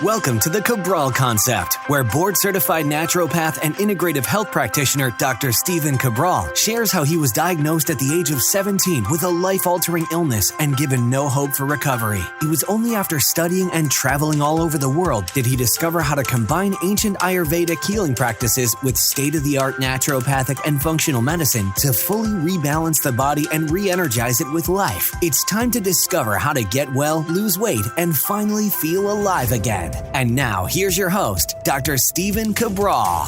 Welcome to the Cabral Concept, where board-certified naturopath and integrative health practitioner Dr. Stephen Cabral shares how he was diagnosed at the age of 17 with a life-altering illness and given no hope for recovery. It was only after studying and traveling all over the world did he discover how to combine ancient Ayurvedic healing practices with state-of-the-art naturopathic and functional medicine to fully rebalance the body and re-energize it with life. It's time to discover how to get well, lose weight, and finally feel alive again. And now, here's your host, Dr. Stephen Cabral.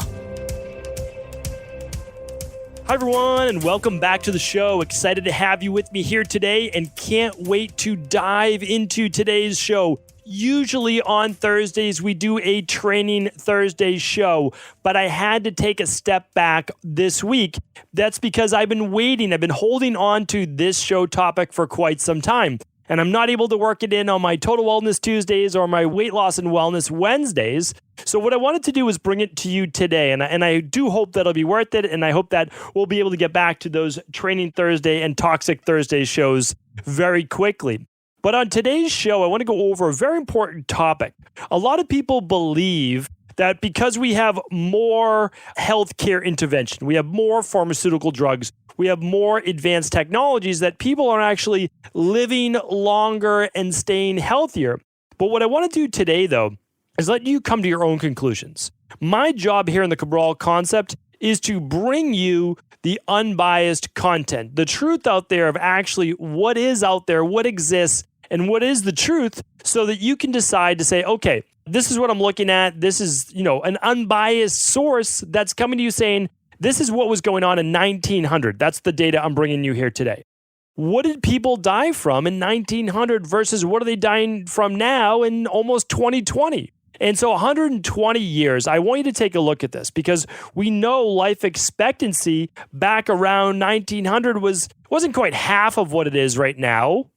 Hi, everyone, and welcome back to the show. Excited to have you with me here today and can't wait to dive into today's show. Usually on Thursdays, we do a Training Thursday show, but I had to take a step back this week. That's because I've been holding on to this show topic for quite some time. And I'm not able to work it in on my Total Wellness Tuesdays or my Weight Loss and Wellness Wednesdays. So what I wanted to do was bring it to you today. And I do hope that'll be worth it. And I hope that we'll be able to get back to those Training Thursday and Toxic Thursday shows very quickly. But on today's show, I want to go over a very important topic. A lot of people believe that because we have more healthcare intervention, we have more pharmaceutical drugs, we have more advanced technologies, that people are actually living longer and staying healthier. But what I want to do today, though, is let you come to your own conclusions. My job here in the Cabral Concept is to bring you the unbiased content, the truth out there of actually what is out there, what exists, and what is the truth, so that you can decide to say, okay, this is what I'm looking at. This is, an unbiased source that's coming to you saying, this is what was going on in 1900. That's the data I'm bringing you here today. What did people die from in 1900 versus what are they dying from now in almost 2020? And so 120 years, I want you to take a look at this, because we know life expectancy back around 1900 wasn't quite half of what it is right now.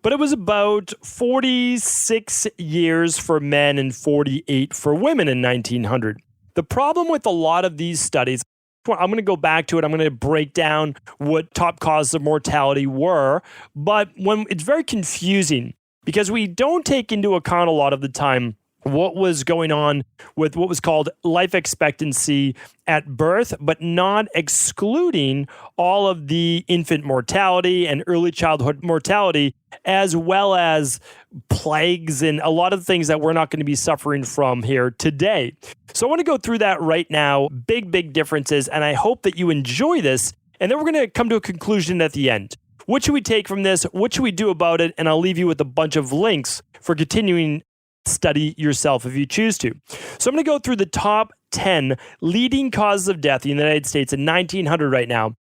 But it was about 46 years for men and 48 for women in 1900. The problem with a lot of these studies, I'm going to go back to it. I'm going to break down what top causes of mortality were. But when it's very confusing, because we don't take into account a lot of the time what was going on with what was called life expectancy at birth, but not excluding all of the infant mortality and early childhood mortality, as well as plagues and a lot of things that we're not going to be suffering from here today. So I want to go through that right now. Big differences. And I hope that you enjoy this. And then we're going to come to a conclusion at the end. What should we take from this? What should we do about it? And I'll leave you with a bunch of links for continuing study yourself if you choose to. So I'm going to go through the top 10 leading causes of death in the United States in 1900 right now.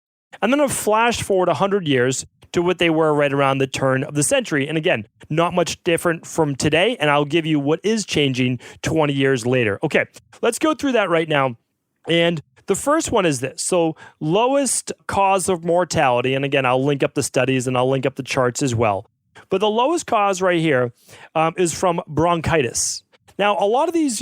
And then I'll flash forward 100 years to what they were right around the turn of the century. And again, not much different from today. And I'll give you what is changing 20 years later. Okay, let's go through that right now. And the first one is this. So lowest cause of mortality. And again, I'll link up the studies and I'll link up the charts as well. But the lowest cause right here is from bronchitis. Now, a lot of these,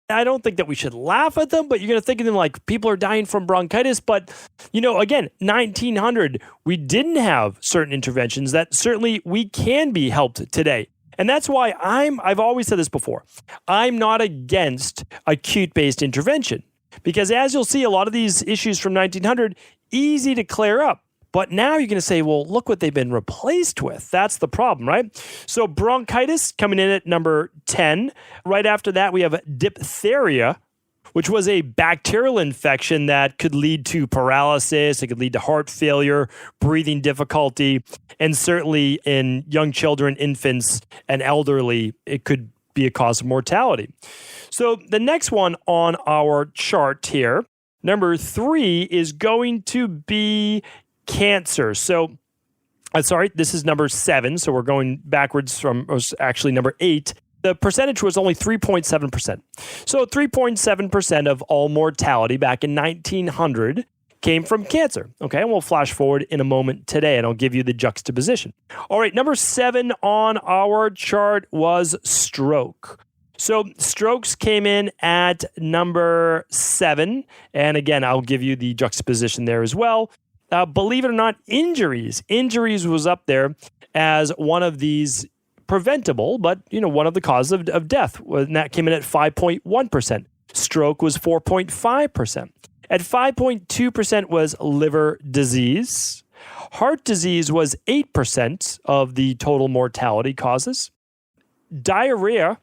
I don't think that we should laugh at them, but you're going to think of them like people are dying from bronchitis. But, again, 1900, we didn't have certain interventions that certainly we can be helped today. And that's why I've always said this before, I'm not against acute-based intervention. Because as you'll see, a lot of these issues from 1900, easy to clear up. But now you're going to say, well, look what they've been replaced with. That's the problem, right? So bronchitis coming in at number 10. Right after that, we have diphtheria, which was a bacterial infection that could lead to paralysis. It could lead to heart failure, breathing difficulty, and certainly in young children, infants, and elderly, it could be a cause of mortality. So the next one on our chart here, number 3, is going to be cancer. So, this is number 7. So we're going backwards from actually number 8. The percentage was only 3.7%. So 3.7% of all mortality back in 1900 came from cancer. Okay, and we'll flash forward in a moment today, and I'll give you the juxtaposition. All right, number 7 on our chart was stroke. So strokes came in at number 7. And again, I'll give you the juxtaposition there as well. Believe it or not, injuries was up there as one of these preventable, but one of the causes of death. And that came in at 5.1%. Stroke was 4.5%. At 5.2% was liver disease. Heart disease was 8% of the total mortality causes. Diarrhea,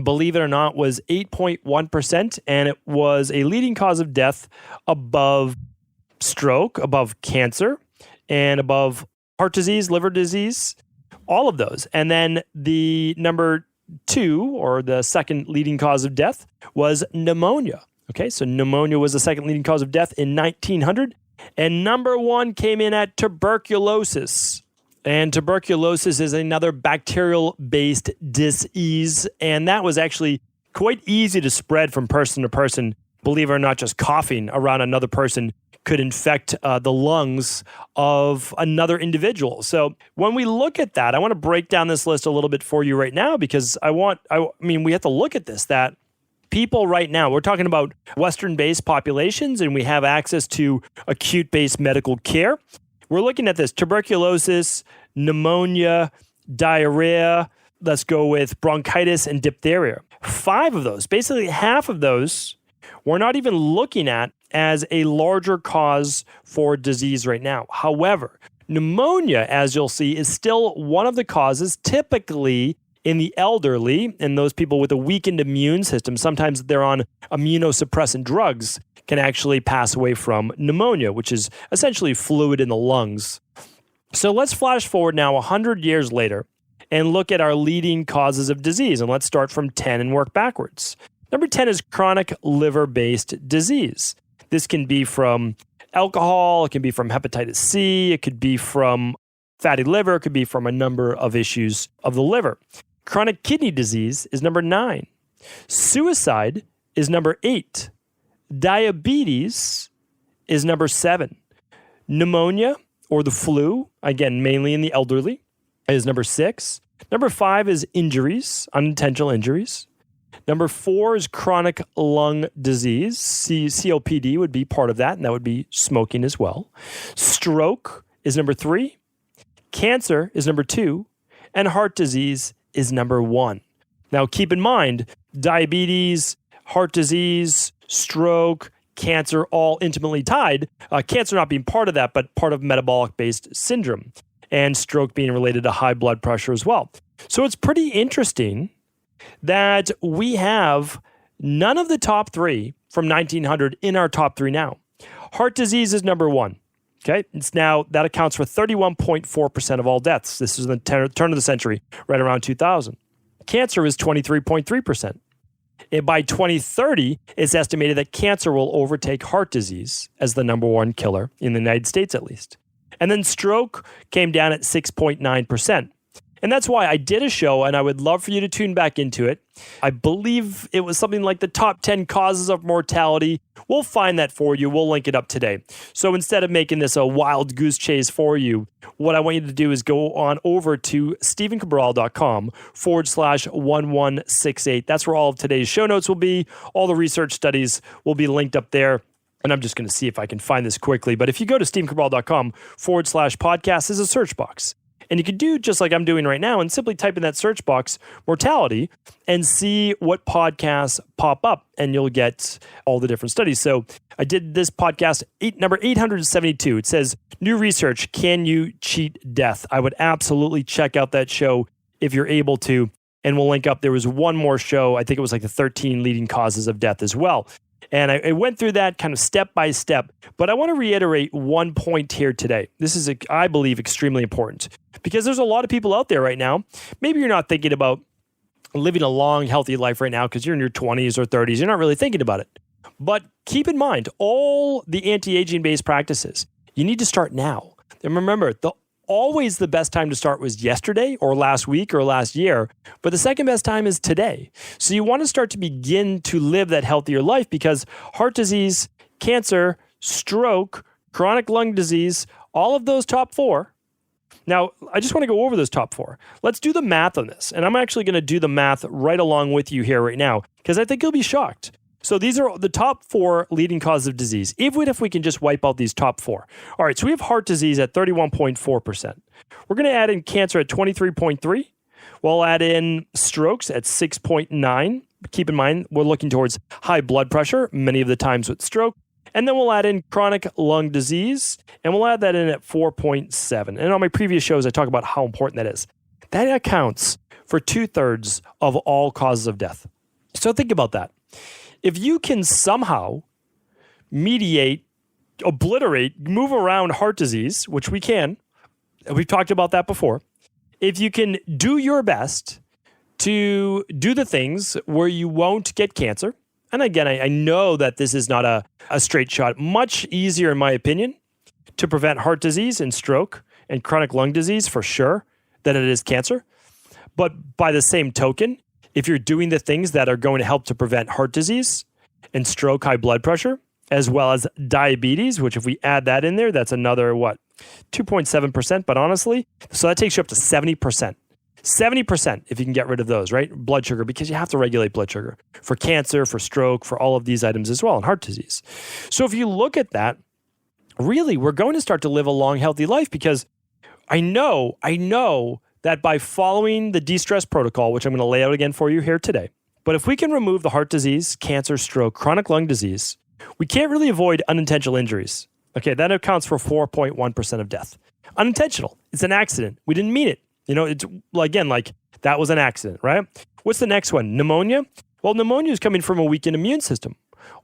believe it or not, was 8.1%, and it was a leading cause of death above stroke, above cancer, and above heart disease, liver disease, all of those. And then the number 2, or the second leading cause of death, was pneumonia. Okay, so pneumonia was the second leading cause of death in 1900. And number 1 came in at tuberculosis. And tuberculosis is another bacterial-based disease. And that was actually quite easy to spread from person to person. Believe it or not, just coughing around another person could infect the lungs of another individual. So when we look at that, I want to break down this list a little bit for you right now, because we have to look at this, that people right now, we're talking about Western-based populations, and we have access to acute-based medical care. We're looking at this: tuberculosis, pneumonia, diarrhea. Let's go with bronchitis and diphtheria. 5 of those, basically half of those, we're not even looking at as a larger cause for disease right now. However, pneumonia, as you'll see, is still one of the causes, typically in the elderly and those people with a weakened immune system. Sometimes they're on immunosuppressant drugs, can actually pass away from pneumonia, which is essentially fluid in the lungs. So let's flash forward now 100 years later and look at our leading causes of disease. And let's start from 10 and work backwards. Number 10 is chronic liver-based disease. This can be from alcohol, it can be from hepatitis C, it could be from fatty liver, it could be from a number of issues of the liver. Chronic kidney disease is number 9. Suicide is number 8. Diabetes is number 7. Pneumonia, or the flu, again, mainly in the elderly, is number 6. Number 5 is injuries, unintentional injuries. Number 4 is chronic lung disease. COPD would be part of that, and that would be smoking as well. Stroke is number 3. Cancer is number 2. And heart disease is number 1. Now, keep in mind, diabetes, heart disease, stroke, cancer, all intimately tied. Cancer not being part of that, but part of metabolic-based syndrome, and stroke being related to high blood pressure as well. So it's pretty interesting that we have none of the top 3 from 1900 in our top 3 now. Heart disease is number 1. Okay, that accounts for 31.4% of all deaths. This is the turn of the century, right around 2000. Cancer is 23.3%. And by 2030, it's estimated that cancer will overtake heart disease as the number 1 killer in the United States, at least. And then stroke came down at 6.9%. And that's why I did a show, and I would love for you to tune back into it. I believe it was something like the top 10 causes of mortality. We'll find that for you. We'll link it up today. So instead of making this a wild goose chase for you, what I want you to do is go on over to stephencabral.com/1168. That's where all of today's show notes will be. All the research studies will be linked up there. And I'm just going to see if I can find this quickly. But if you go to stephencabral.com/podcast, there's a search box. And you can do just like I'm doing right now and simply type in that search box, mortality, and see what podcasts pop up, and you'll get all the different studies. So I did this podcast, number 872. It says, new research, can you cheat death? I would absolutely check out that show if you're able to. And we'll link up. There was one more show. I think it was like the 13 leading causes of death as well. And I went through that kind of step by step. But I want to reiterate one point here today. This is, I believe, extremely important, because there's a lot of people out there right now. Maybe you're not thinking about living a long, healthy life right now because you're in your 20s or 30s. You're not really thinking about it. But keep in mind, all the anti-aging based practices, you need to start now. And remember, always the best time to start was yesterday or last week or last year, but the second best time is today. So you want to start to begin to live that healthier life, because heart disease, cancer, stroke, chronic lung disease, all of those top 4. Now, I just want to go over those top 4. Let's do the math on this. And I'm actually going to do the math right along with you here right now, because I think you'll be shocked. So these are the top 4 leading causes of disease, even if we can just wipe out these top 4. All right, so we have heart disease at 31.4%. We're going to add in cancer at 23.3%. We'll add in strokes at 6.9. Keep in mind, we're looking towards high blood pressure, many of the times with stroke. And then we'll add in chronic lung disease, and we'll add that in at 4.7. And on my previous shows, I talk about how important that is. That accounts for 2/3 of all causes of death. So think about that. If you can somehow mediate, obliterate, move around heart disease, which we can, we've talked about that before. If you can do your best to do the things where you won't get cancer, and again, I know that this is not a straight shot, much easier in my opinion to prevent heart disease and stroke and chronic lung disease for sure than it is cancer. But by the same token, if you're doing the things that are going to help to prevent heart disease and stroke, high blood pressure, as well as diabetes, which if we add that in there, that's another, 2.7%, but honestly, so that takes you up to 70%. 70% if you can get rid of those, right? Blood sugar, because you have to regulate blood sugar for cancer, for stroke, for all of these items as well, and heart disease. So if you look at that, really, we're going to start to live a long, healthy life because I know that by following the de-stress protocol, which I'm going to lay out again for you here today, but if we can remove the heart disease, cancer, stroke, chronic lung disease, we can't really avoid unintentional injuries. Okay, that accounts for 4.1% of death. Unintentional. It's an accident. We didn't mean it. It's again, like that was an accident, right? What's the next one? Pneumonia? Well, pneumonia is coming from a weakened immune system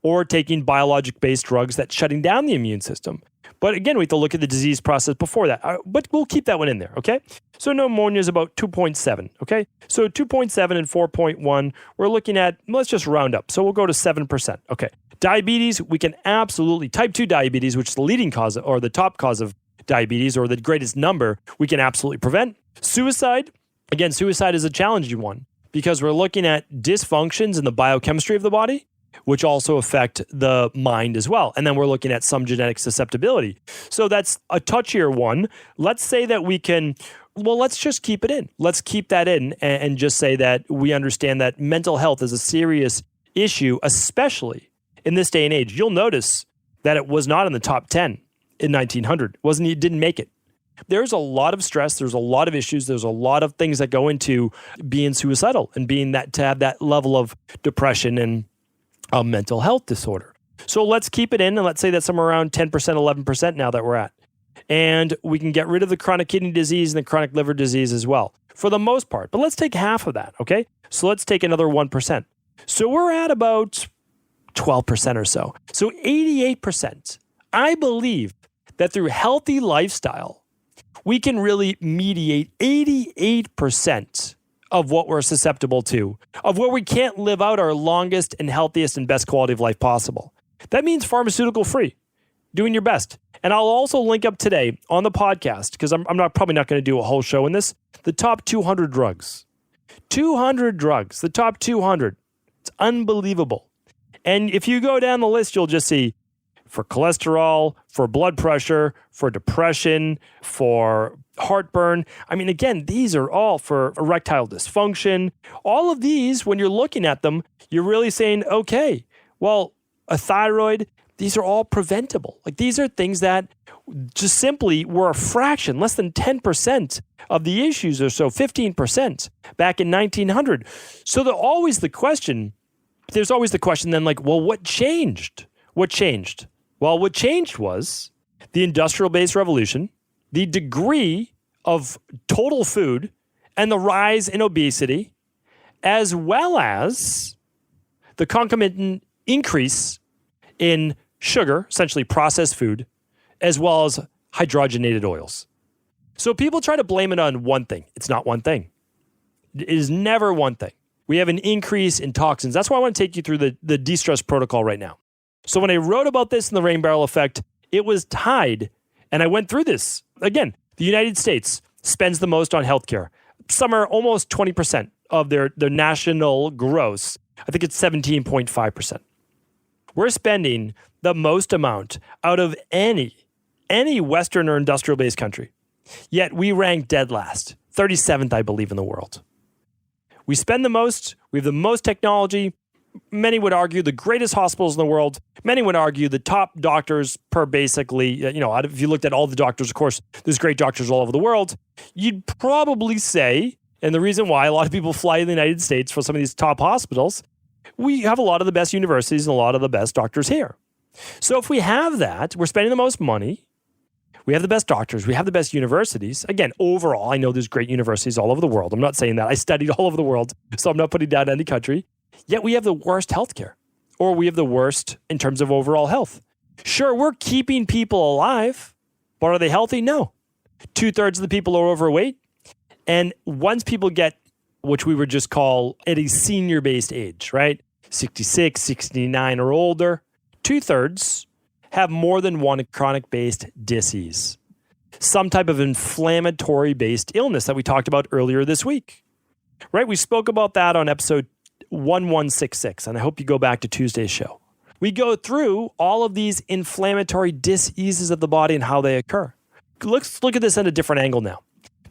or taking biologic-based drugs that's shutting down the immune system. But again, we have to look at the disease process before that. But we'll keep that one in there, okay? So pneumonia is about 2.7, okay? So 2.7 and 4.1, we're looking at, let's just round up. So we'll go to 7%, okay? Diabetes, we can absolutely, type 2 diabetes, which is the leading cause or the top cause of diabetes or the greatest number, we can absolutely prevent. Suicide, again, suicide is a challenging one because we're looking at dysfunctions in the biochemistry of the body, which also affect the mind as well. And then we're looking at some genetic susceptibility. So that's a touchier one. Let's say that we can, let's just keep it in. Let's keep that in and just say that we understand that mental health is a serious issue, especially in this day and age. You'll notice that it was not in the top 10 in 1900. It didn't make it. There's a lot of stress. There's a lot of issues. There's a lot of things that go into being suicidal and being that to have that level of depression and a mental health disorder. So let's keep it in and let's say that's somewhere around 10%, 11% now that we're at. And we can get rid of the chronic kidney disease and the chronic liver disease as well for the most part. But let's take half of that, okay? So let's take another 1%. So we're at about 12% or so. So 88%. I believe that through healthy lifestyle, we can really mediate 88% of what we're susceptible to, of where we can't live out our longest and healthiest and best quality of life possible. That means pharmaceutical free, doing your best. And I'll also link up today on the podcast, because I'm probably not going to do a whole show in this, the top 200 drugs. 200 drugs, the top 200. It's unbelievable. And if you go down the list, you'll just see for cholesterol, for blood pressure, for depression, for heartburn. I mean, again, these are all for erectile dysfunction. All of these, when you're looking at them, you're really saying, okay, well, a thyroid, these are all preventable. Like these are things that just simply were a fraction, less than 10% of the issues or so, 15% back in 1900. So there's always the question then like, well, what changed? What changed? Well, what changed was the industrial-based revolution, the degree of total food, and the rise in obesity, as well as the concomitant increase in sugar, essentially processed food, as well as hydrogenated oils. So people try to blame it on one thing. It's not one thing. It is never one thing. We have an increase in toxins. That's why I want to take you through the de-stress protocol right now. So when I wrote about this in the rain barrel effect, it was tied, and I went through this. Again, the United States spends the most on healthcare. Some are almost 20% of their national gross. I think it's 17.5%. We're spending the most amount out of any Western or industrial-based country. Yet we rank dead last, 37th, I believe, in the world. We spend the most, we have the most technology. Many would argue the greatest hospitals in the world. Many would argue the top doctors per basically, if you looked at all the doctors, of course, there's great doctors all over the world. You'd probably say, And the reason why a lot of people fly in the United States for some of these top hospitals, we have a lot of the best universities and a lot of the best doctors here. So if we have that, we're spending the most money, we have the best doctors, we have the best universities. Again, overall, I know there's great universities all over the world. I'm not saying that. I studied all over the world, so I'm not putting down any country. Yet we have the worst healthcare, or we have the worst in terms of overall health. Sure, we're keeping people alive, but are they healthy? No. 2/3 of the people are overweight. And once people get, which we would just call at a senior-based age, right? 66, 69 or older, 2/3 have more than one chronic-based disease. Some type of inflammatory-based illness that we talked about earlier this week, right? We spoke about that on episode 1166, and I hope you go back to Tuesday's show. We go through all of these inflammatory diseases of the body and how they occur. Let's look at this at a different angle now.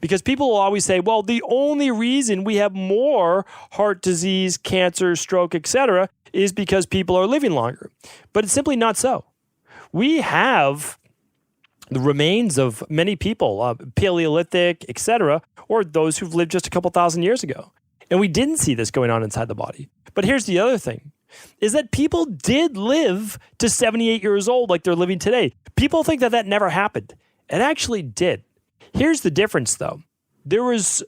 Because people will always say, well, the only reason we have more heart disease, cancer, stroke, etc., is because people are living longer. But it's simply not so. We have the remains of many people, Paleolithic, etc., or those who've lived just a couple thousand years ago. And we didn't see this going on inside the body. But here's the other thing, is that people did live to 78 years old like they're living today. People think that that never happened. It actually did. Here's the difference, though. There was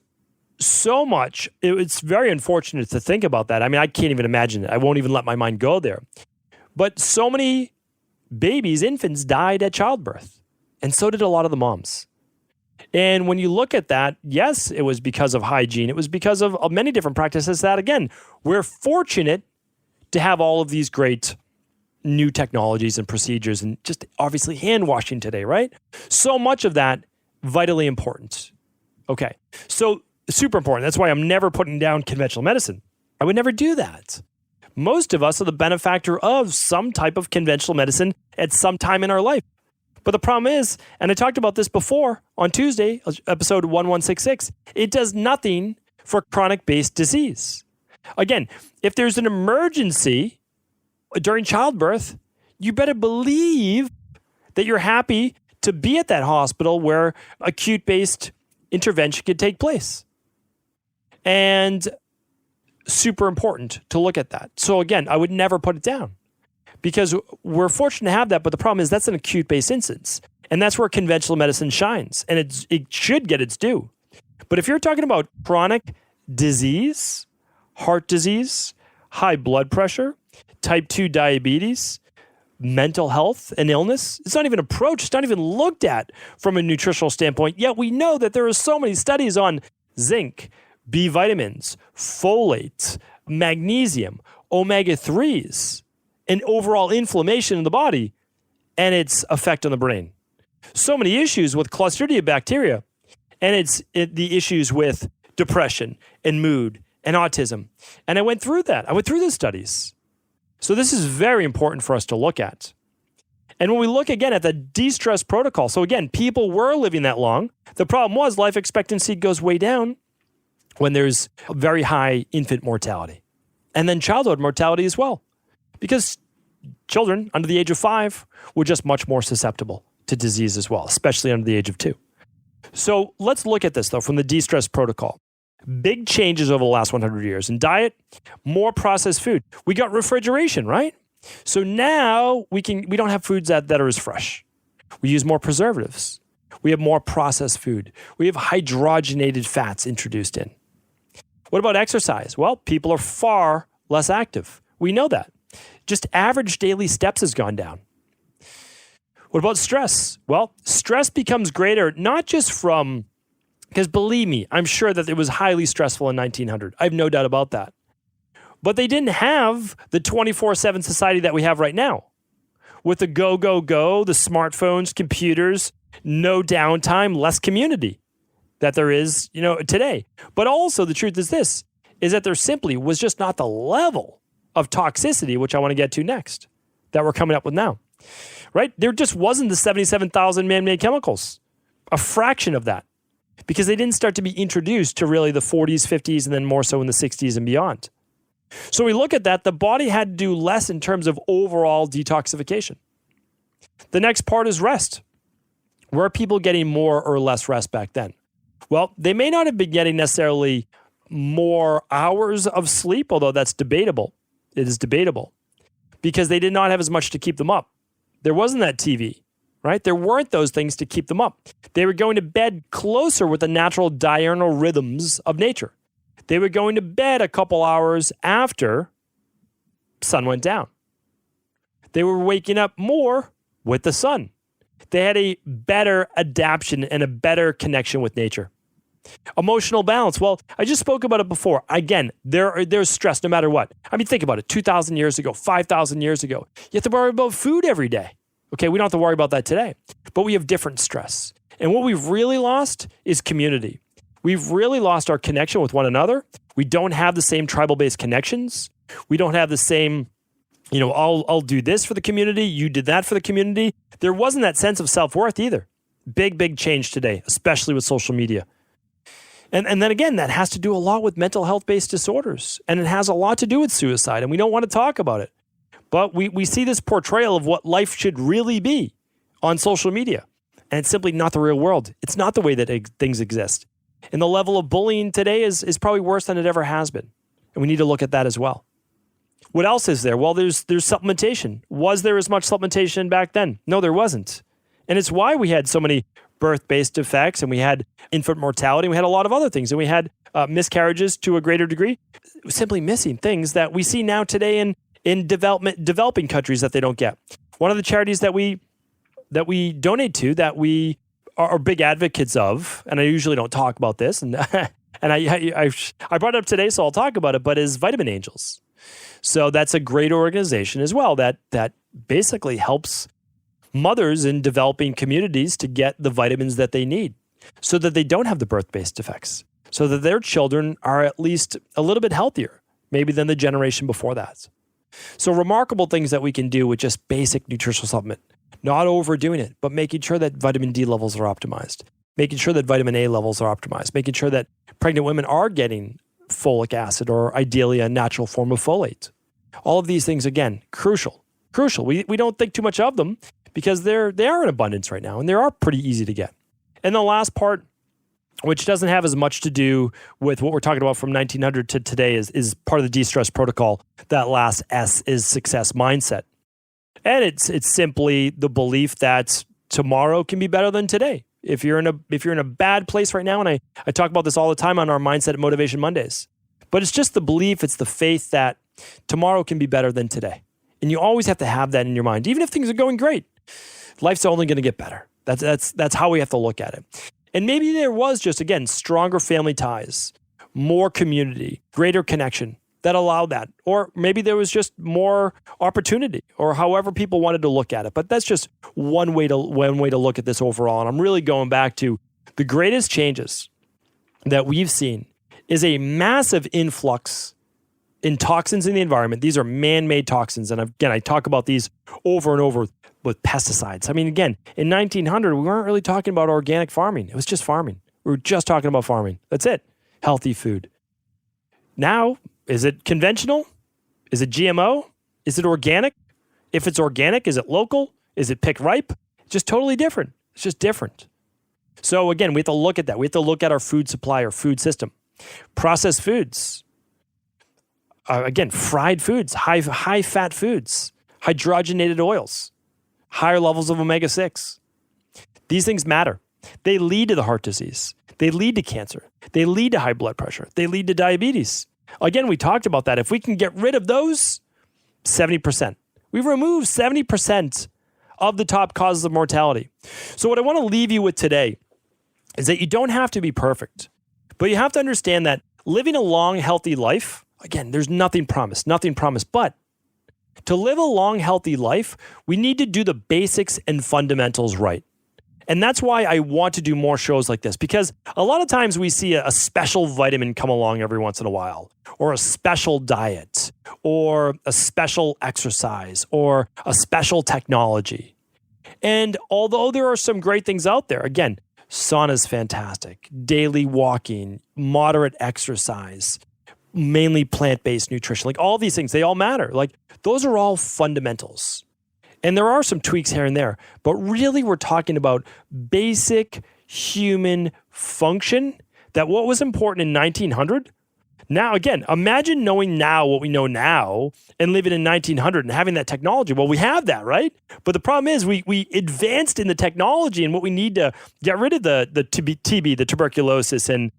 so much. It's very unfortunate to think about that. I mean, I can't even imagine it. I won't even let my mind go there. But so many babies, infants died at childbirth. And so did a lot of the moms. And when you look at that, yes, it was because of hygiene. It was because of many different practices that, again, we're fortunate to have all of these great new technologies and procedures and just obviously hand washing today, right? So much of that vitally important. Okay, so super important. That's why I'm never putting down conventional medicine. I would never do that. Most of us are the benefactor of some type of conventional medicine at some time in our life. But the problem is, and I talked about this before on Tuesday, episode 1166, it does nothing for chronic-based disease. Again, if there's an emergency during childbirth, you better believe that you're happy to be at that hospital where acute-based intervention could take place. And super important to look at that. So again, I would never put it down because we're fortunate to have that, but the problem is that's an acute-based instance. And that's where conventional medicine shines, and it should get its due. But if you're talking about chronic disease, heart disease, high blood pressure, type 2 diabetes, mental health and illness, it's not even approached, it's not even looked at from a nutritional standpoint. Yet we know that there are so many studies on zinc, B vitamins, folate, magnesium, omega-3s, and overall inflammation in the body and its effect on the brain. So many issues with Clostridia bacteria, and the issues with depression and mood and autism. And I went through that. I went through the studies. So this is very important for us to look at. And when we look again at the de-stress protocol, so again, people were living that long. The problem was life expectancy goes way down when there's very high infant mortality. And then childhood mortality as well. Because children under the age of 5 were just much more susceptible to disease as well, especially under the age of 2. So let's look at this though from the de-stress protocol. Big changes over the last 100 years. In diet, more processed food. We got refrigeration, right? So now we don't have foods that are as fresh. We use more preservatives. We have more processed food. We have hydrogenated fats introduced in. What about exercise? Well, people are far less active. We know that. Just average daily steps has gone down. What about stress? Well, stress becomes greater, not just from, because believe me, I'm sure that it was highly stressful in 1900. I have no doubt about that. But they didn't have the 24/7 society that we have right now. With the go, the smartphones, computers, no downtime, less community that there is, today. But also the truth is this, is that there simply was just not the level of toxicity, which I want to get to next, that we're coming up with now, right? There just wasn't the 77,000 man-made chemicals, a fraction of that, because they didn't start to be introduced to really the 40s, 50s, and then more so in the 60s and beyond. So we look at that, the body had to do less in terms of overall detoxification. The next part is rest. Were people getting more or less rest back then? Well, they may not have been getting necessarily more hours of sleep, although that's debatable. It is debatable because they did not have as much to keep them up. There wasn't that TV, right? There weren't those things to keep them up. They were going to bed closer with the natural diurnal rhythms of nature. They were going to bed a couple hours after sun went down. They were waking up more with the sun. They had a better adaptation and a better connection with nature. Emotional balance. Well, I just spoke about it before. Again, there's stress no matter what. I mean, think about it. 2,000 years ago, 5,000 years ago, you have to worry about food every day. Okay, we don't have to worry about that today. But we have different stress. And what we've really lost is community. We've really lost our connection with one another. We don't have the same tribal-based connections. We don't have the same, I'll do this for the community. You did that for the community. There wasn't that sense of self-worth either. Big change today, especially with social media. And then again, that has to do a lot with mental health-based disorders. And it has a lot to do with suicide. And we don't want to talk about it. But we see this portrayal of what life should really be on social media. And it's simply not the real world. It's not the way that things exist. And the level of bullying today is probably worse than it ever has been. And we need to look at that as well. What else is there? Well, there's supplementation. Was there as much supplementation back then? No, there wasn't. And it's why we had so many birth-based defects, and we had infant mortality, and we had a lot of other things, and we had miscarriages to a greater degree. Simply missing things that we see now today in developing countries that they don't get. One of the charities that we donate to, that we are big advocates of, and I usually don't talk about this, and and I brought it up today, so I'll talk about it, but is Vitamin Angels. So that's a great organization as well that basically helps mothers in developing communities to get the vitamins that they need so that they don't have the birth-based defects, so that their children are at least a little bit healthier, maybe than the generation before that. So remarkable things that we can do with just basic nutritional supplement, not overdoing it, but making sure that vitamin D levels are optimized, making sure that vitamin A levels are optimized, making sure that pregnant women are getting folic acid or ideally a natural form of folate. All of these things, again, crucial. We don't think too much of them because they are in abundance right now and they are pretty easy to get. And the last part, which doesn't have as much to do with what we're talking about from 1900 to today, is part of the de-stress protocol. That last S is success mindset. And it's simply the belief that tomorrow can be better than today. If you're in a bad place right now, and I talk about this all the time on our Mindset and Motivation Mondays, but it's just the belief, it's the faith that tomorrow can be better than today. And you always have to have that in your mind. Even if things are going great, life's only going to get better. That's how we have to look at it. And maybe there was just, again, stronger family ties, more community, greater connection that allowed that. Or maybe there was just more opportunity, or however people wanted to look at it. But that's just one way to look at this overall. And I'm really going back to the greatest changes that we've seen is a massive influx in toxins in the environment. These are man-made toxins. And again, I talk about these over and over with pesticides. I mean, again, in 1900, we weren't really talking about organic farming. It was just farming. We were just talking about farming. That's it. Healthy food. Now, is it conventional? Is it GMO? Is it organic? If it's organic, is it local? Is it pick ripe? It's just totally different. It's just different. So again, we have to look at that. We have to look at our food supply, our food system. Processed foods. Again, fried foods, high fat foods, hydrogenated oils, higher levels of omega-6. These things matter. They lead to the heart disease. They lead to cancer. They lead to high blood pressure. They lead to diabetes. Again, we talked about that. If we can get rid of those, 70%. We've removed 70% of the top causes of mortality. So what I want to leave you with today is that you don't have to be perfect, but you have to understand that living a long, healthy life, again, there's nothing promised, but to live a long, healthy life, we need to do the basics and fundamentals right. And that's why I want to do more shows like this, because a lot of times we see a special vitamin come along every once in a while, or a special diet, or a special exercise, or a special technology. And although there are some great things out there, again, sauna is fantastic, daily walking, moderate exercise, mainly plant-based nutrition, like all these things, they all matter. Like those are all fundamentals. And there are some tweaks here and there, but really we're talking about basic human function, that what was important in 1900, now again, imagine knowing now what we know now and living in 1900 and having that technology. Well, we have that, right? But the problem is we advanced in the technology, and what we need to get rid of the TB, the tuberculosis, and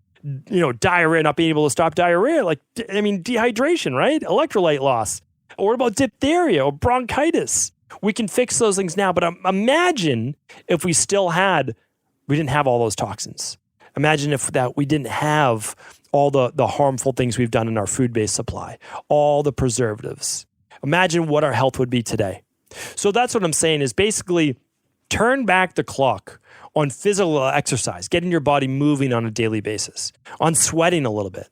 diarrhea, not being able to stop diarrhea, dehydration, right? Electrolyte loss. Or what about diphtheria or bronchitis? We can fix those things now, but imagine if we didn't have all those toxins. Imagine if we didn't have all the harmful things we've done in our food-based supply, all the preservatives. Imagine what our health would be today. So that's what I'm saying is basically turn back the clock on physical exercise, getting your body moving on a daily basis, on sweating a little bit.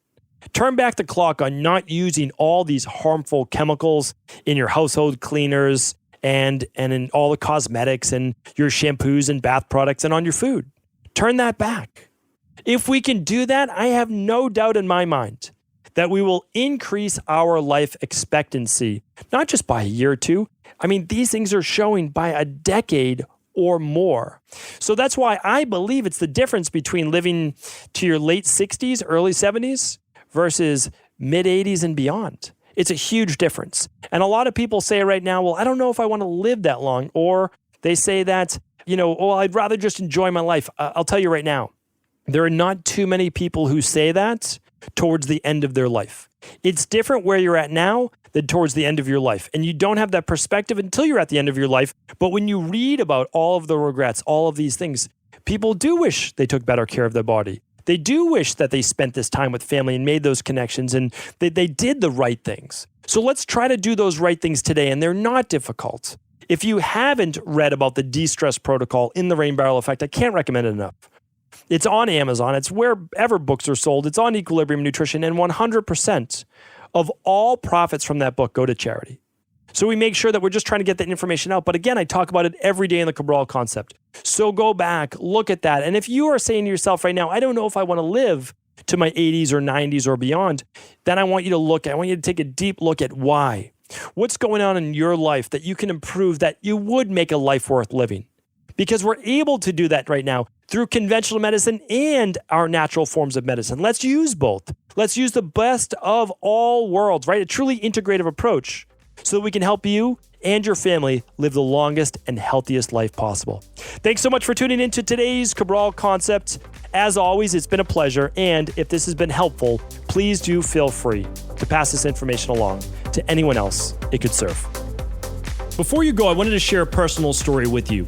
Turn back the clock on not using all these harmful chemicals in your household cleaners and in all the cosmetics and your shampoos and bath products and on your food. Turn that back. If we can do that, I have no doubt in my mind that we will increase our life expectancy, not just by a year or two. These things are showing by a decade or more. So that's why I believe it's the difference between living to your late 60s, early 70s versus mid 80s and beyond. It's a huge difference. And a lot of people say right now, well, I don't know if I want to live that long. Or they say that, I'd rather just enjoy my life. I'll tell you right now, there are not too many people who say that towards the end of their life. It's different where you're at now than towards the end of your life. And you don't have that perspective until you're at the end of your life. But when you read about all of the regrets, all of these things, people do wish they took better care of their body. They do wish that they spent this time with family and made those connections and they did the right things. So let's try to do those right things today. And they're not difficult. If you haven't read about the de-stress protocol in the Rain Barrel Effect, I can't recommend it enough. It's on Amazon. It's wherever books are sold. It's on Equilibrium Nutrition, and 100% of all profits from that book go to charity. So we make sure that we're just trying to get that information out. But again, I talk about it every day in the Cabral concept. So go back, look at that. And if you are saying to yourself right now, I don't know if I want to live to my 80s or 90s or beyond, then I want you to take a deep look at why. What's going on in your life that you can improve that you would make a life worth living? Because we're able to do that right now through conventional medicine and our natural forms of medicine. Let's use both. Let's use the best of all worlds, right? A truly integrative approach so that we can help you and your family live the longest and healthiest life possible. Thanks so much for tuning into today's Cabral Concept. As always, it's been a pleasure. And if this has been helpful, please do feel free to pass this information along to anyone else it could serve. Before you go, I wanted to share a personal story with you.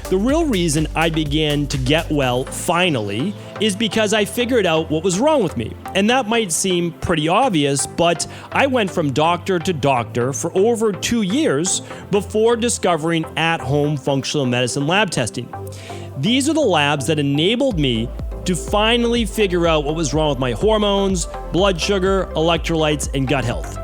The real reason I began to get well finally is because I figured out what was wrong with me. And that might seem pretty obvious, but I went from doctor to doctor for over 2 years before discovering at-home functional medicine lab testing. These are the labs that enabled me to finally figure out what was wrong with my hormones, blood sugar, electrolytes, and gut health.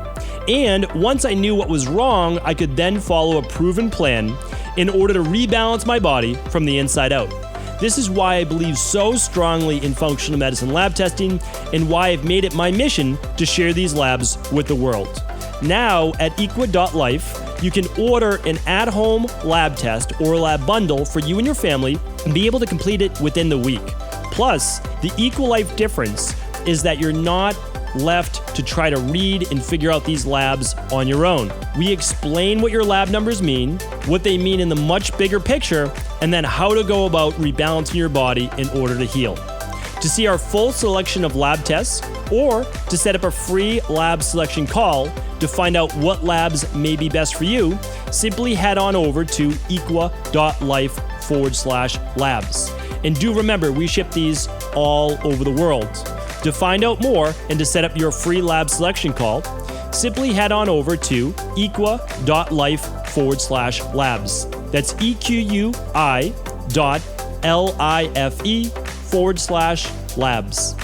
And once I knew what was wrong, I could then follow a proven plan in order to rebalance my body from the inside out. This is why I believe so strongly in functional medicine lab testing and why I've made it my mission to share these labs with the world. Now at equa.life, you can order an at-home lab test or lab bundle for you and your family and be able to complete it within the week. Plus, the EquaLife difference is that you're not left to try to read and figure out these labs on your own. We explain what your lab numbers mean, what they mean in the much bigger picture, and then how to go about rebalancing your body in order to heal. To see our full selection of lab tests or to set up a free lab selection call to find out what labs may be best for you, simply head on over to equa.life/labs. And do remember, we ship these all over the world. To find out more and to set up your free lab selection call, simply head on over to equa.life/labs. That's EQUI.LIFE/labs.